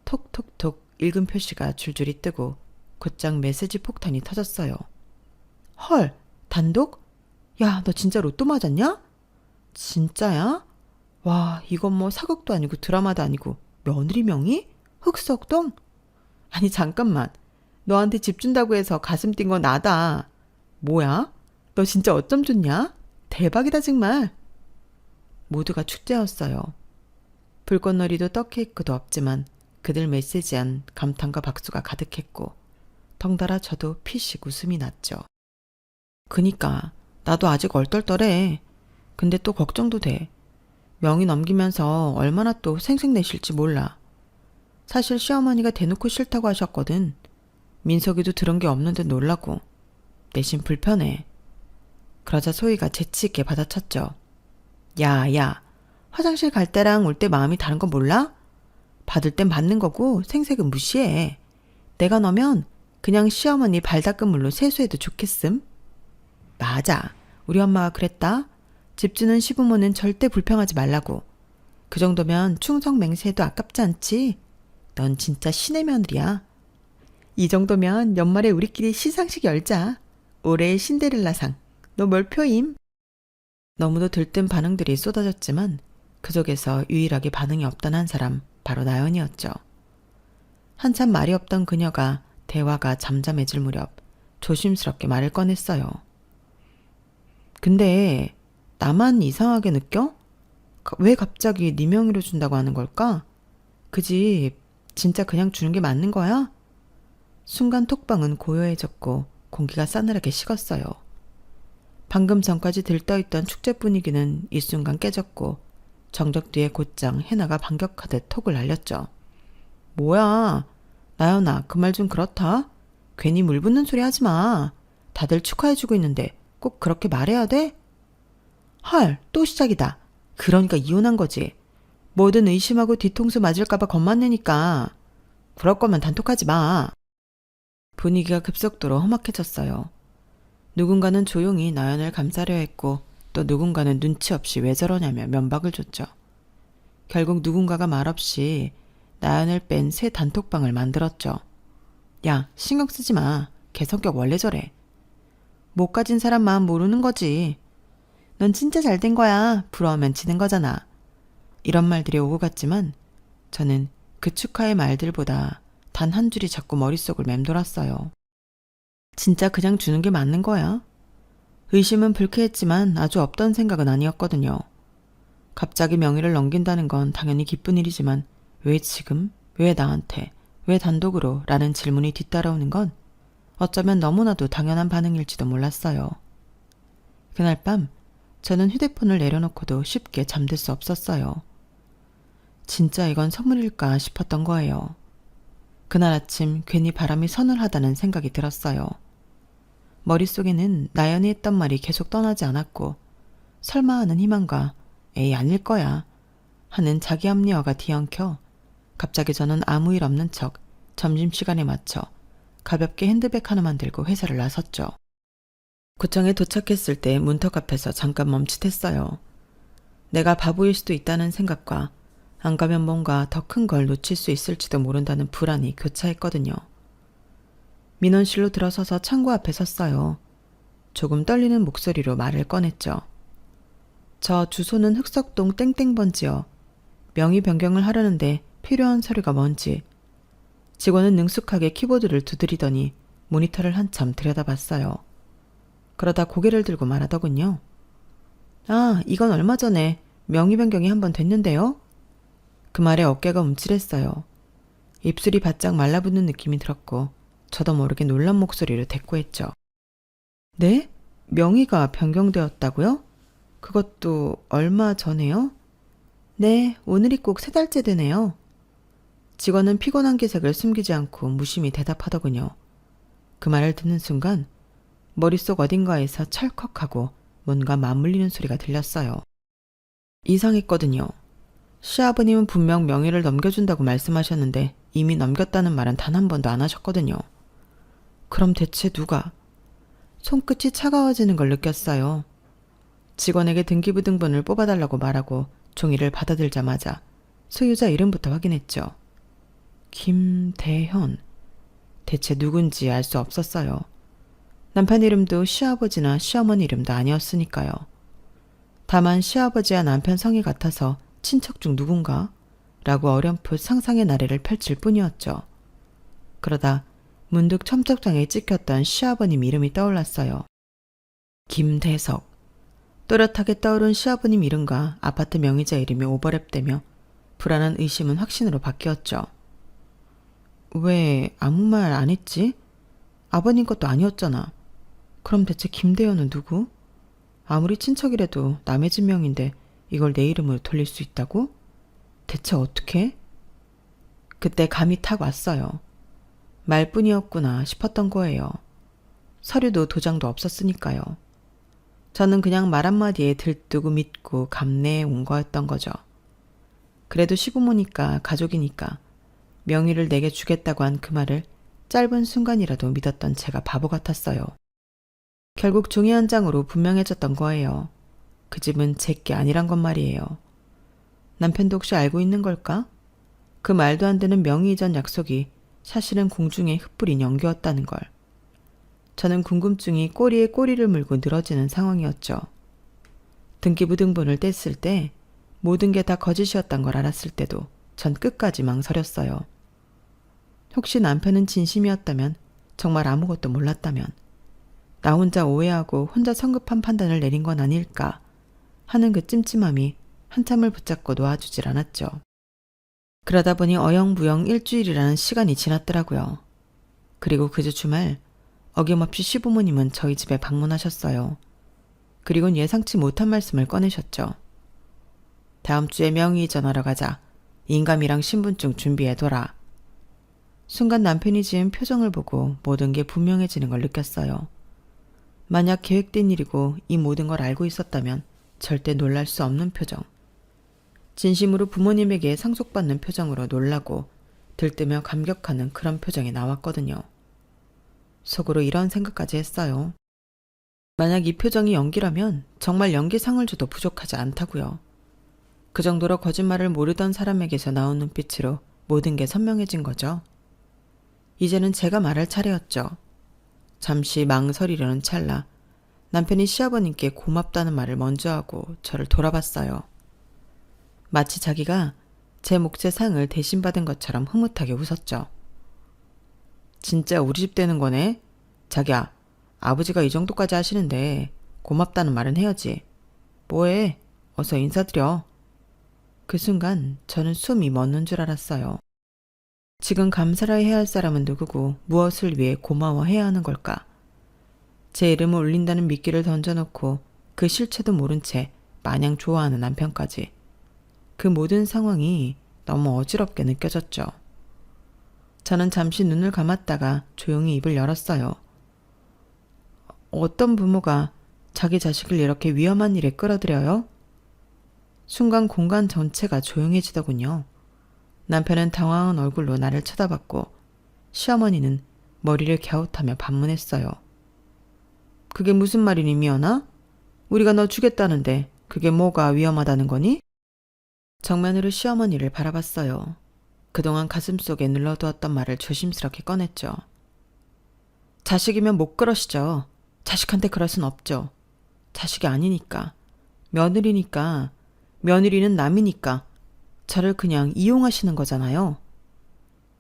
톡톡톡 읽음 표시가 줄줄이 뜨고 곧장 메시지 폭탄이 터졌어요. 헐, 단독? 야, 너 진짜 로또 맞았냐? 진짜야? 와, 이건 뭐 사극도 아니고 드라마도 아니고 며느리 명의? 흑석동? 아니 잠깐만, 너한테 집 준다고 해서 가슴 뛴 건 나다. 뭐야? 너 진짜 어쩜 좋냐? 대박이다 정말. 모두가 축제였어요. 불꽃놀이도 떡케이크도 없지만 그들 메시지엔 감탄과 박수가 가득했고 덩달아 저도 피식 웃음이 났죠. 그니까 나도 아직 얼떨떨해. 근데 또 걱정도 돼. 명의 넘기면서 얼마나 또 생색내실지 몰라. 사실 시어머니가 대놓고 싫다고 하셨거든. 민석이도 들은 게 없는데 놀라고. 내심 불편해. 그러자 소희가 재치 있게 받아쳤죠. 야, 화장실 갈 때랑 올 때 마음이 다른 거 몰라? 받을 땐 받는 거고 생색은 무시해. 내가 너면 그냥 시어머니 발 닦은 물로 세수해도 좋겠음. 맞아. 우리 엄마가 그랬다. 집 주는 시부모는 절대 불평하지 말라고. 그 정도면 충성 맹세해도 아깝지 않지? 넌 진짜 신의 며느리야. 이 정도면 연말에 우리끼리 시상식 열자. 올해의 신데렐라상. 너 몰표임? 너무도 들뜬 반응들이 쏟아졌지만 그 속에서 유일하게 반응이 없던 한 사람 바로 나연이었죠. 한참 말이 없던 그녀가 대화가 잠잠해질 무렵 조심스럽게 말을 꺼냈어요. 근데 나만 이상하게 느껴? 왜 갑자기 네 명의로 준다고 하는 걸까? 그 집 진짜 그냥 주는 게 맞는 거야? 순간 톡방은 고요해졌고 공기가 싸늘하게 식었어요. 방금 전까지 들떠있던 축제 분위기는 이 순간 깨졌고 정적 뒤에 곧장 해나가 반격하듯 톡을 날렸죠. 뭐야? 나연아, 그 말 좀 그렇다. 괜히 물 붓는 소리 하지 마. 다들 축하해주고 있는데 꼭 그렇게 말해야 돼? 헐, 또 시작이다. 그러니까 이혼한 거지. 뭐든 의심하고 뒤통수 맞을까봐 겁만 내니까. 그럴 거면 단톡하지 마. 분위기가 급속도로 험악해졌어요. 누군가는 조용히 나연을 감싸려 했고 또 누군가는 눈치 없이 왜 저러냐며 면박을 줬죠. 결국 누군가가 말없이 나연을 뺀 새 단톡방을 만들었죠. 야, 신경 쓰지 마. 걔 성격 원래 저래. 못 가진 사람 마음 모르는 거지. 넌 진짜 잘된 거야. 부러우면 지는 거잖아. 이런 말들이 오고 갔지만 저는 그 축하의 말들보다 단 한 줄이 자꾸 머릿속을 맴돌았어요. 진짜 그냥 주는 게 맞는 거야. 의심은 불쾌했지만 아주 없던 생각은 아니었거든요. 갑자기 명의를 넘긴다는 건 당연히 기쁜 일이지만 왜 지금? 왜 나한테? 왜 단독으로? 라는 질문이 뒤따라오는 건 어쩌면 너무나도 당연한 반응일지도 몰랐어요. 그날 밤 저는 휴대폰을 내려놓고도 쉽게 잠들 수 없었어요. 진짜 이건 선물일까 싶었던 거예요. 그날 아침 괜히 바람이 서늘하다는 생각이 들었어요. 머릿속에는 나연이 했던 말이 계속 떠나지 않았고 설마 하는 희망과 에이 아닐 거야 하는 자기 합리화가 뒤엉켜 갑자기 저는 아무 일 없는 척 점심시간에 맞춰 가볍게 핸드백 하나만 들고 회사를 나섰죠. 구청에 도착했을 때 문턱 앞에서 잠깐 멈칫했어요. 내가 바보일 수도 있다는 생각과 안 가면 뭔가 더 큰 걸 놓칠 수 있을지도 모른다는 불안이 교차했거든요. 민원실로 들어서서 창구 앞에 섰어요. 조금 떨리는 목소리로 말을 꺼냈죠. 저 주소는 흑석동 땡땡번지요. 명의 변경을 하려는데 필요한 서류가 뭔지. 직원은 능숙하게 키보드를 두드리더니 모니터를 한참 들여다봤어요. 그러다 고개를 들고 말하더군요. 아, 이건 얼마 전에 명의 변경이 한 번 됐는데요. 그 말에 어깨가 움찔했어요. 입술이 바짝 말라붙는 느낌이 들었고 저도 모르게 놀란 목소리로 대꾸했죠. 네? 명의가 변경되었다고요? 그것도 얼마 전에요? 네, 오늘이 꼭 3달째 되네요. 직원은 피곤한 기색을 숨기지 않고 무심히 대답하더군요. 그 말을 듣는 순간 머릿속 어딘가에서 찰컥하고 뭔가 맞물리는 소리가 들렸어요. 이상했거든요. 시아버님은 분명 명의를 넘겨준다고 말씀하셨는데 이미 넘겼다는 말은 단 한 번도 안 하셨거든요. 그럼 대체 누가? 손끝이 차가워지는 걸 느꼈어요. 직원에게 등기부등본을 뽑아달라고 말하고 종이를 받아들자마자 소유자 이름부터 확인했죠. 김대현. 대체 누군지 알 수 없었어요. 남편 이름도 시아버지나 시어머니 이름도 아니었으니까요. 다만 시아버지와 남편 성이 같아서 친척 중 누군가? 라고 어렴풋 상상의 나래를 펼칠 뿐이었죠. 그러다 문득 첨석장에 찍혔던 시아버님 이름이 떠올랐어요. 김대석. 또렷하게 떠오른 시아버님 이름과 아파트 명의자 이름이 오버랩되며 불안한 의심은 확신으로 바뀌었죠. 왜 아무 말 안 했지? 아버님 것도 아니었잖아. 그럼 대체 김대현은 누구? 아무리 친척이라도 남의 진명인데 이걸 내 이름으로 돌릴 수 있다고? 대체 어떻게? 그때 감이 탁 왔어요. 말뿐이었구나 싶었던 거예요. 서류도 도장도 없었으니까요. 저는 그냥 말 한마디에 들뜨고 믿고 감내해 온 거였던 거죠. 그래도 시부모니까 가족이니까 명의를 내게 주겠다고 한 그 말을 짧은 순간이라도 믿었던 제가 바보 같았어요. 결국 종이 한 장으로 분명해졌던 거예요. 그 집은 제게 아니란 건 말이에요. 남편도 혹시 알고 있는 걸까? 그 말도 안 되는 명의 이전 약속이 사실은 공중에 흩뿌린 연기였다는 걸. 저는 궁금증이 꼬리에 꼬리를 물고 늘어지는 상황이었죠. 등기부등본을 뗐을 때 모든 게 다 거짓이었단 걸 알았을 때도 전 끝까지 망설였어요. 혹시 남편은 진심이었다면, 정말 아무것도 몰랐다면, 나 혼자 오해하고 혼자 성급한 판단을 내린 건 아닐까 하는 그 찜찜함이 한참을 붙잡고 놓아주질 않았죠. 그러다 보니 어영부영 일주일이라는 시간이 지났더라고요. 그리고 그주 주말 어김없이 시부모님은 저희 집에 방문하셨어요. 그리곤 예상치 못한 말씀을 꺼내셨죠. 다음 주에 명의 이전하러 가자. 인감이랑 신분증 준비해둬라. 순간 남편이 지은 표정을 보고 모든 게 분명해지는 걸 느꼈어요. 만약 계획된 일이고 이 모든 걸 알고 있었다면 절대 놀랄 수 없는 표정. 진심으로 부모님에게 상속받는 표정으로 놀라고 들뜨며 감격하는 그런 표정이 나왔거든요. 속으로 이런 생각까지 했어요. 만약 이 표정이 연기라면 정말 연기상을 줘도 부족하지 않다고요. 그 정도로 거짓말을 모르던 사람에게서 나온 눈빛으로 모든 게 선명해진 거죠. 이제는 제가 말할 차례였죠. 잠시 망설이려는 찰나 남편이 시아버님께 고맙다는 말을 먼저 하고 저를 돌아봤어요. 마치 자기가 제 몫의 상을 대신 받은 것처럼 흐뭇하게 웃었죠. 진짜 우리 집 되는 거네? 자기야, 아버지가 이 정도까지 하시는데 고맙다는 말은 해야지. 뭐해? 어서 인사드려. 그 순간 저는 숨이 멎는 줄 알았어요. 지금 감사를 해야 할 사람은 누구고 무엇을 위해 고마워해야 하는 걸까? 제 이름을 울린다는 미끼를 던져놓고 그 실체도 모른 채 마냥 좋아하는 남편까지. 그 모든 상황이 너무 어지럽게 느껴졌죠. 저는 잠시 눈을 감았다가 조용히 입을 열었어요. 어떤 부모가 자기 자식을 이렇게 위험한 일에 끌어들여요? 순간 공간 전체가 조용해지더군요. 남편은 당황한 얼굴로 나를 쳐다봤고 시어머니는 머리를 갸웃하며 반문했어요. 그게 무슨 말이니 미연아? 우리가 너 주겠다는데 그게 뭐가 위험하다는 거니? 정면으로 시어머니를 바라봤어요. 그동안 가슴속에 눌러두었던 말을 조심스럽게 꺼냈죠. 자식이면 못 그러시죠. 자식한테 그럴 순 없죠. 자식이 아니니까. 며느리니까. 며느리는 남이니까. 저를 그냥 이용하시는 거잖아요.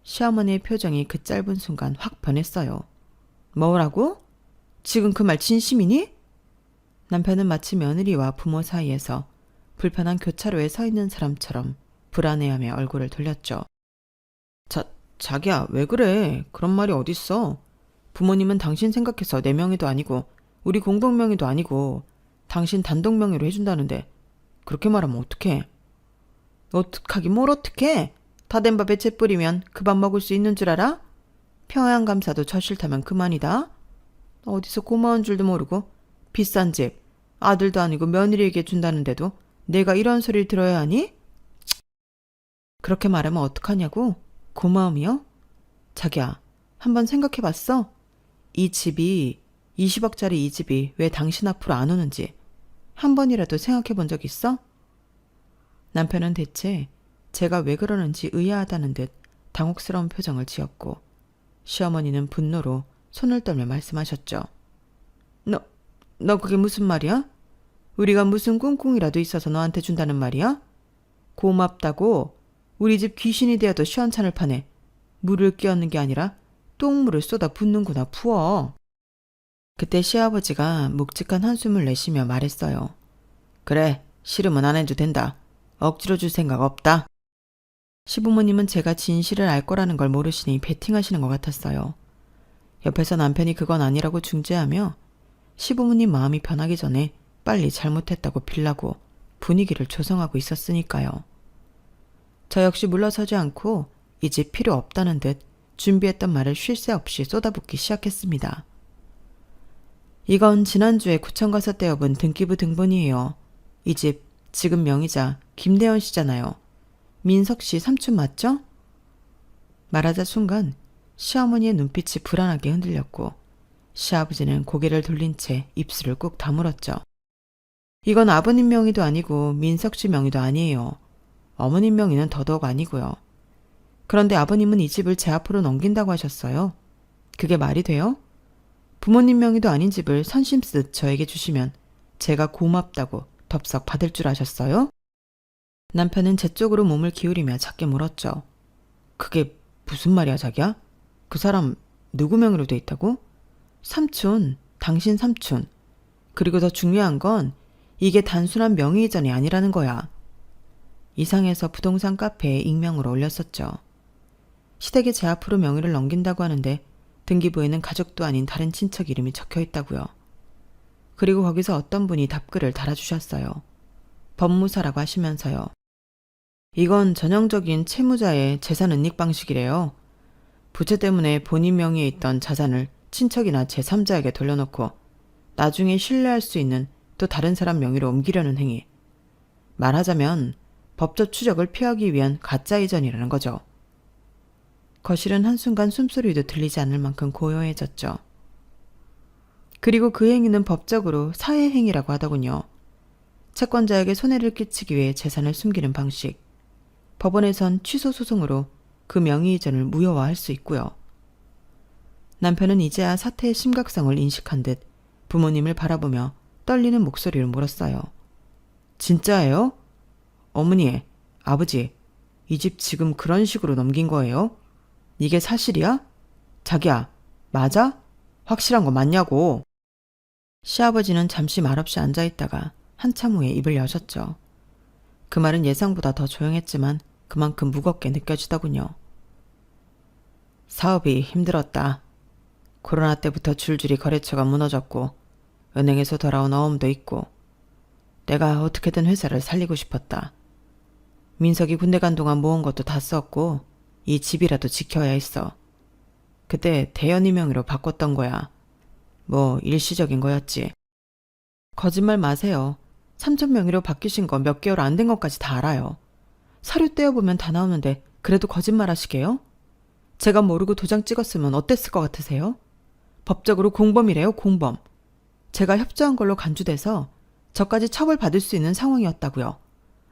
시어머니의 표정이 그 짧은 순간 확 변했어요. 뭐라고? 지금 그 말 진심이니? 남편은 마치 며느리와 부모 사이에서 불편한 교차로에 서 있는 사람처럼 불안해하며 얼굴을 돌렸죠. 자기야, 왜 그래? 그런 말이 어딨어? 부모님은 당신 생각해서 내 명의도 아니고 우리 공동 명의도 아니고 당신 단독 명의로 해준다는데 그렇게 말하면 어떡해? 어떡하긴 뭘 어떡해? 다 된 밥에 채 뿌리면 그 밥 먹을 수 있는 줄 알아? 평양감사도 저 싫다면 그만이다. 어디서 고마운 줄도 모르고 비싼 집, 아들도 아니고 며느리에게 준다는데도 내가 이런 소리를 들어야 하니? 그렇게 말하면 어떡하냐고? 고마움이요? 자기야, 한번 생각해봤어? 이 집이 20억짜리 이 집이 왜 당신 앞으로 안 오는지 한 번이라도 생각해본 적 있어? 남편은 대체 제가 왜 그러는지 의아하다는 듯 당혹스러운 표정을 지었고 시어머니는 분노로 손을 떨며 말씀하셨죠. 너 그게 무슨 말이야? 우리가 무슨 꿍꿍이라도 있어서 너한테 준다는 말이야? 고맙다고 우리 집 귀신이 되어도 시원찮을 판에 물을 끼얹는 게 아니라 똥물을 쏟아 붓는구나 부어. 그때 시아버지가 묵직한 한숨을 내쉬며 말했어요. 그래, 싫으면 안 해도 된다. 억지로 줄 생각 없다. 시부모님은 제가 진실을 알 거라는 걸 모르시니 베팅하시는 것 같았어요. 옆에서 남편이 그건 아니라고 중재하며 시부모님 마음이 변하기 전에 빨리 잘못했다고 빌라고 분위기를 조성하고 있었으니까요. 저 역시 물러서지 않고 이 집 필요 없다는 듯 준비했던 말을 쉴 새 없이 쏟아붓기 시작했습니다. 이건 지난주에 구청 가서 떼어본 등기부 등본이에요. 이 집 지금 명의자 김대현 씨잖아요. 민석 씨 삼촌 맞죠? 말하자 순간 시어머니의 눈빛이 불안하게 흔들렸고 시아버지는 고개를 돌린 채 입술을 꾹 다물었죠. 이건 아버님 명의도 아니고 민석 씨 명의도 아니에요. 어머님 명의는 더더욱 아니고요. 그런데 아버님은 이 집을 제 앞으로 넘긴다고 하셨어요. 그게 말이 돼요? 부모님 명의도 아닌 집을 선심쓰듯 저에게 주시면 제가 고맙다고 덥석 받을 줄 아셨어요? 남편은 제 쪽으로 몸을 기울이며 작게 물었죠. 그게 무슨 말이야, 자기야? 그 사람 누구 명의로 돼 있다고? 삼촌, 당신 삼촌. 그리고 더 중요한 건 이게 단순한 명의 이전이 아니라는 거야. 이상해서 부동산 카페에 익명으로 올렸었죠. 시댁에 제 앞으로 명의를 넘긴다고 하는데 등기부에는 가족도 아닌 다른 친척 이름이 적혀 있다고요. 그리고 거기서 어떤 분이 답글을 달아주셨어요. 법무사라고 하시면서요. 이건 전형적인 채무자의 재산 은닉 방식이래요. 부채 때문에 본인 명의에 있던 자산을 친척이나 제3자에게 돌려놓고 나중에 신뢰할 수 있는 또 다른 사람 명의로 옮기려는 행위. 말하자면 법적 추적을 피하기 위한 가짜 이전이라는 거죠. 거실은 한순간 숨소리도 들리지 않을 만큼 고요해졌죠. 그리고 그 행위는 법적으로 사회행위라고 하더군요. 채권자에게 손해를 끼치기 위해 재산을 숨기는 방식. 법원에선 취소 소송으로 그 명의 이전을 무효화할 수 있고요. 남편은 이제야 사태의 심각성을 인식한 듯 부모님을 바라보며 떨리는 목소리로 물었어요. 진짜예요? 어머니, 아버지, 이 집 지금 그런 식으로 넘긴 거예요? 이게 사실이야? 자기야, 맞아? 확실한 거 맞냐고. 시아버지는 잠시 말없이 앉아있다가 한참 후에 입을 여셨죠. 그 말은 예상보다 더 조용했지만 그만큼 무겁게 느껴지더군요. 사업이 힘들었다. 코로나 때부터 줄줄이 거래처가 무너졌고 은행에서 돌아온 어음도 있고 내가 어떻게든 회사를 살리고 싶었다. 민석이 군대 간 동안 모은 것도 다 썼고 이 집이라도 지켜야 했어. 그때 대현이 명의로 바꿨던 거야. 뭐 일시적인 거였지. 거짓말 마세요. 삼촌 명의로 바뀌신 거 몇 개월 안 된 것까지 다 알아요. 사료 떼어보면 다 나오는데 그래도 거짓말 하시게요? 제가 모르고 도장 찍었으면 어땠을 것 같으세요? 법적으로 공범이래요, 공범. 제가 협조한 걸로 간주돼서 저까지 처벌받을 수 있는 상황이었다고요.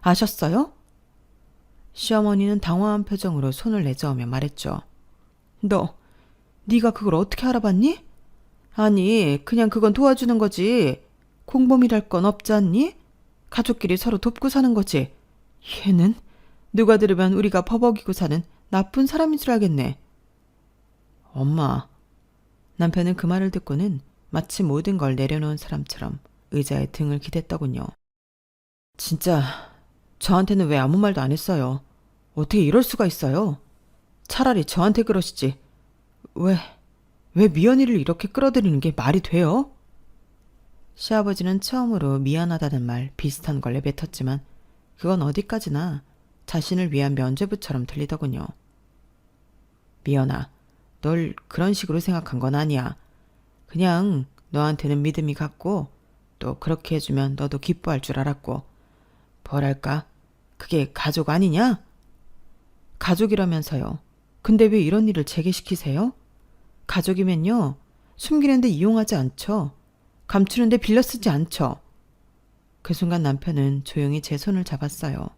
아셨어요? 시어머니는 당황한 표정으로 손을 내저으며 말했죠. 네가 그걸 어떻게 알아봤니? 아니, 그냥 그건 도와주는 거지. 공범이랄 건 없지 않니? 가족끼리 서로 돕고 사는 거지. 얘는 누가 들으면 우리가 버벅이고 사는 나쁜 사람인 줄 알겠네. 엄마. 남편은 그 말을 듣고는 마치 모든 걸 내려놓은 사람처럼 의자에 등을 기댔더군요. 진짜 저한테는 왜 아무 말도 안 했어요? 어떻게 이럴 수가 있어요? 차라리 저한테 그러시지. 왜 미연이를 이렇게 끌어들이는 게 말이 돼요? 시아버지는 처음으로 미안하다는 말 비슷한 걸 내뱉었지만 그건 어디까지나 자신을 위한 면죄부처럼 들리더군요. 미연아, 널 그런 식으로 생각한 건 아니야. 그냥 너한테는 믿음이 갔고 또 그렇게 해주면 너도 기뻐할 줄 알았고 뭐랄까, 그게 가족 아니냐? 가족이라면서요. 근데 왜 이런 일을 제게 시키세요? 가족이면요, 숨기는데 이용하지 않죠. 감추는데 빌려 쓰지 않죠. 그 순간 남편은 조용히 제 손을 잡았어요.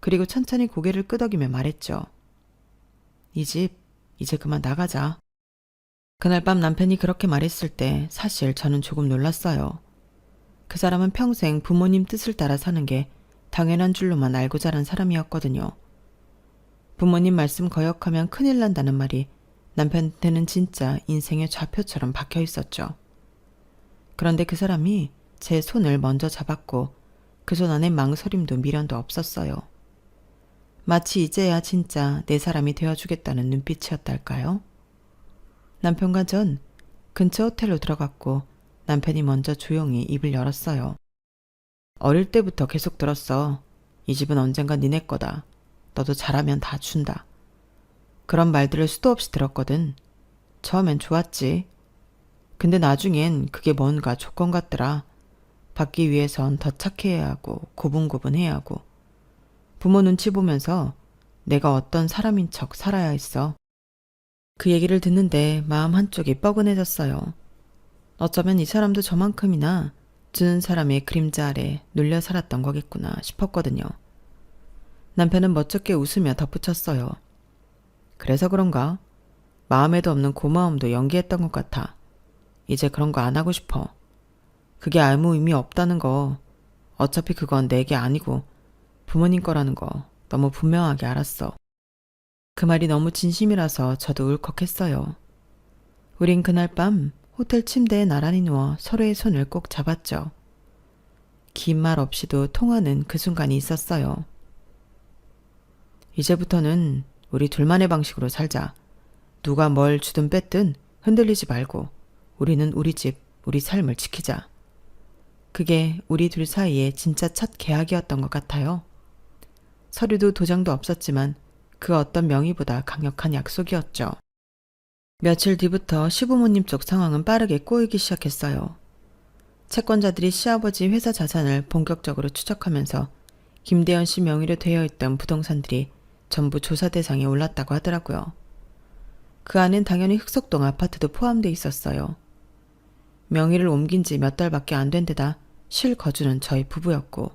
그리고 천천히 고개를 끄덕이며 말했죠. 이 집 이제 그만 나가자. 그날 밤 남편이 그렇게 말했을 때 사실 저는 조금 놀랐어요. 그 사람은 평생 부모님 뜻을 따라 사는 게 당연한 줄로만 알고 자란 사람이었거든요. 부모님 말씀 거역하면 큰일 난다는 말이 남편한테는 진짜 인생의 좌표처럼 박혀 있었죠. 그런데 그 사람이 제 손을 먼저 잡았고 그 손 안에 망설임도 미련도 없었어요. 마치 이제야 진짜 내 사람이 되어주겠다는 눈빛이었달까요? 남편과 전 근처 호텔로 들어갔고 남편이 먼저 조용히 입을 열었어요. 어릴 때부터 계속 들었어. 이 집은 언젠가 니네 거다. 너도 잘하면 다 준다. 그런 말들을 수도 없이 들었거든. 처음엔 좋았지. 근데 나중엔 그게 뭔가 조건 같더라. 받기 위해선 더 착해야 하고 고분고분해야 하고 부모 눈치 보면서 내가 어떤 사람인 척 살아야 했어. 그 얘기를 듣는데 마음 한쪽이 뻐근해졌어요. 어쩌면 이 사람도 저만큼이나 주는 사람의 그림자 아래 눌려 살았던 거겠구나 싶었거든요. 남편은 멋쩍게 웃으며 덧붙였어요. 그래서 그런가? 마음에도 없는 고마움도 연기했던 것 같아. 이제 그런 거 안 하고 싶어. 그게 아무 의미 없다는 거. 어차피 그건 내게 아니고 부모님 거라는 거 너무 분명하게 알았어. 그 말이 너무 진심이라서 저도 울컥했어요. 우린 그날 밤 호텔 침대에 나란히 누워 서로의 손을 꼭 잡았죠. 긴 말 없이도 통하는 그 순간이 있었어요. 이제부터는 우리 둘만의 방식으로 살자. 누가 뭘 주든 뺐든 흔들리지 말고 우리는 우리 집, 우리 삶을 지키자. 그게 우리 둘 사이의 진짜 첫 계약이었던 것 같아요. 서류도 도장도 없었지만 그 어떤 명의보다 강력한 약속이었죠. 며칠 뒤부터 시부모님 쪽 상황은 빠르게 꼬이기 시작했어요. 채권자들이 시아버지 회사 자산을 본격적으로 추적하면서 김대현 씨 명의로 되어 있던 부동산들이 전부 조사 대상에 올랐다고 하더라고요. 그 안엔 당연히 흑석동 아파트도 포함돼 있었어요. 명의를 옮긴 지 몇 달밖에 안 된 데다 실거주는 저희 부부였고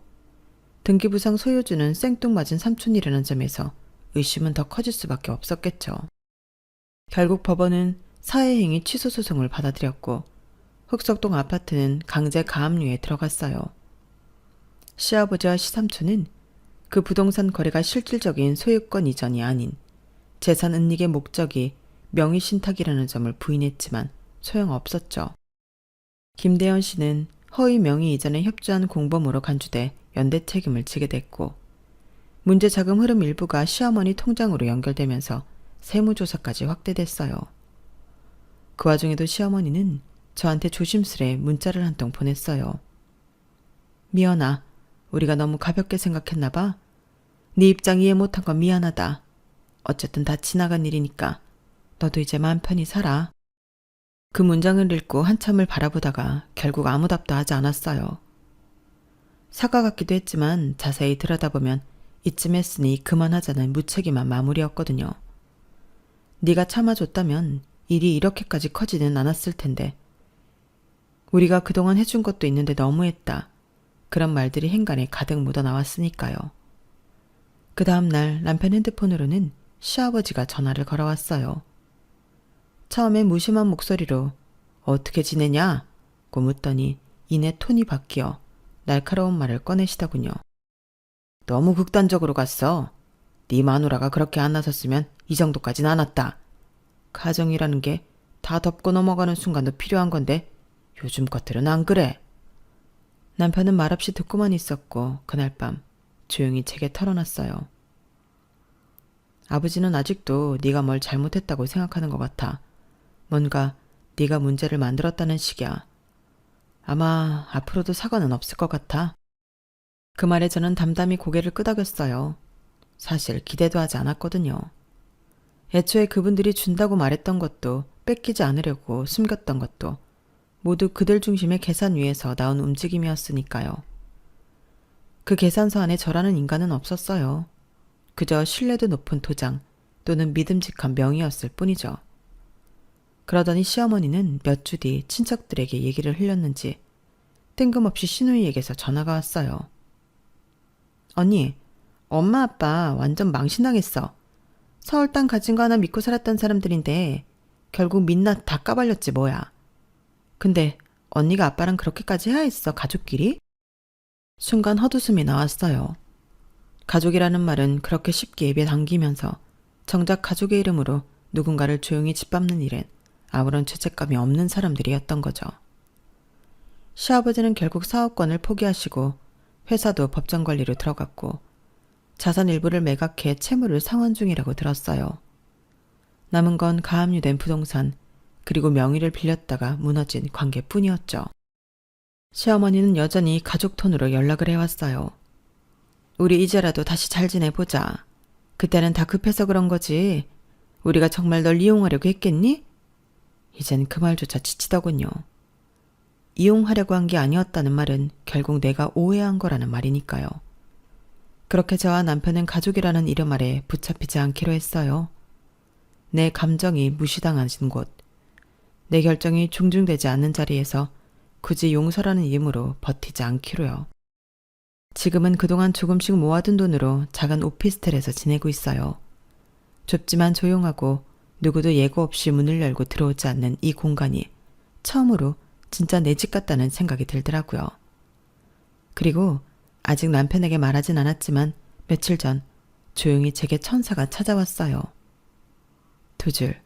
등기부상 소유주는 생뚱맞은 삼촌이라는 점에서 의심은 더 커질 수밖에 없었겠죠. 결국 법원은 사회행위 취소 소송을 받아들였고 흑석동 아파트는 강제 가압류에 들어갔어요. 시아버지와 시삼촌은 그 부동산 거래가 실질적인 소유권 이전이 아닌 재산 은닉의 목적이 명의 신탁이라는 점을 부인했지만 소용없었죠. 김대현 씨는 허위 명의 이전에 협조한 공범으로 간주돼 연대 책임을 지게 됐고 문제 자금 흐름 일부가 시어머니 통장으로 연결되면서 세무조사까지 확대됐어요. 그 와중에도 시어머니는 저한테 조심스레 문자를 한 통 보냈어요. 미연아, 우리가 너무 가볍게 생각했나 봐. 네 입장 이해 못한 건 미안하다. 어쨌든 다 지나간 일이니까 너도 이제 마음 편히 살아. 그 문장을 읽고 한참을 바라보다가 결국 아무 답도 하지 않았어요. 사과 같기도 했지만 자세히 들여다보면 이쯤 했으니 그만하자는 무책임한 마무리였거든요. 네가 참아줬다면 일이 이렇게까지 커지는 않았을 텐데. 우리가 그동안 해준 것도 있는데 너무했다. 그런 말들이 행간에 가득 묻어나왔으니까요. 그 다음날 남편 핸드폰으로는 시아버지가 전화를 걸어왔어요. 처음엔 무심한 목소리로 어떻게 지내냐?고 묻더니 이내 톤이 바뀌어 날카로운 말을 꺼내시더군요. 너무 극단적으로 갔어. 네 마누라가 그렇게 안 나섰으면 이 정도까진 안 왔다. 가정이라는 게 다 덮고 넘어가는 순간도 필요한 건데 요즘 것들은 안 그래. 남편은 말없이 듣고만 있었고 그날 밤 조용히 제게 털어놨어요. 아버지는 아직도 네가 뭘 잘못했다고 생각하는 것 같아. 뭔가 네가 문제를 만들었다는 식이야. 아마 앞으로도 사과는 없을 것 같아. 그 말에 저는 담담히 고개를 끄덕였어요. 사실 기대도 하지 않았거든요. 애초에 그분들이 준다고 말했던 것도 뺏기지 않으려고 숨겼던 것도 모두 그들 중심의 계산 위에서 나온 움직임이었으니까요. 그 계산서 안에 저라는 인간은 없었어요. 그저 신뢰도 높은 도장 또는 믿음직한 명의였을 뿐이죠. 그러더니 시어머니는 몇 주 뒤 친척들에게 얘기를 흘렸는지 뜬금없이 시누이에게서 전화가 왔어요. 언니, 엄마 아빠 완전 망신당했어. 서울 땅 가진 거 하나 믿고 살았던 사람들인데 결국 민낯 다 까발렸지 뭐야. 근데 언니가 아빠랑 그렇게까지 해야 했어, 가족끼리? 순간 헛웃음이 나왔어요. 가족이라는 말은 그렇게 쉽게 입에 당기면서 정작 가족의 이름으로 누군가를 조용히 짓밟는 일엔 아무런 죄책감이 없는 사람들이었던 거죠. 시아버지는 결국 사업권을 포기하시고 회사도 법정 관리로 들어갔고 자산 일부를 매각해 채무를 상환 중이라고 들었어요. 남은 건 가압류된 부동산 그리고 명의를 빌렸다가 무너진 관계뿐이었죠. 시어머니는 여전히 가족 톤으로 연락을 해왔어요. 우리 이제라도 다시 잘 지내보자. 그때는 다 급해서 그런 거지. 우리가 정말 널 이용하려고 했겠니? 이젠 그 말조차 지치더군요. 이용하려고 한 게 아니었다는 말은 결국 내가 오해한 거라는 말이니까요. 그렇게 저와 남편은 가족이라는 이름 아래 붙잡히지 않기로 했어요. 내 감정이 무시당하신 곳, 내 결정이 존중되지 않는 자리에서 굳이 용서라는 이름으로 버티지 않기로요. 지금은 그동안 조금씩 모아둔 돈으로 작은 오피스텔에서 지내고 있어요. 좁지만 조용하고 누구도 예고 없이 문을 열고 들어오지 않는 이 공간이 처음으로 진짜 내 집 같다는 생각이 들더라고요. 그리고 아직 남편에게 말하진 않았지만 며칠 전 조용히 제게 천사가 찾아왔어요. 두 줄.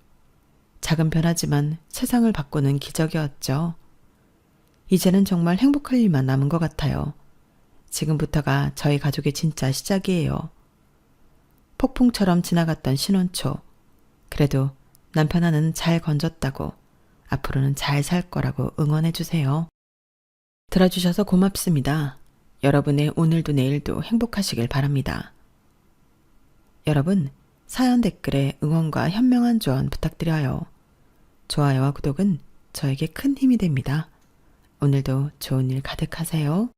작은 변화지만 세상을 바꾸는 기적이었죠. 이제는 정말 행복할 일만 남은 것 같아요. 지금부터가 저희 가족의 진짜 시작이에요. 폭풍처럼 지나갔던 신혼초. 그래도 남편 하나는 잘 건졌다고, 앞으로는 잘 살 거라고 응원해주세요. 들어주셔서 고맙습니다. 여러분의 오늘도 내일도 행복하시길 바랍니다. 여러분, 사연 댓글에 응원과 현명한 조언 부탁드려요. 좋아요와 구독은 저에게 큰 힘이 됩니다. 오늘도 좋은 일 가득하세요.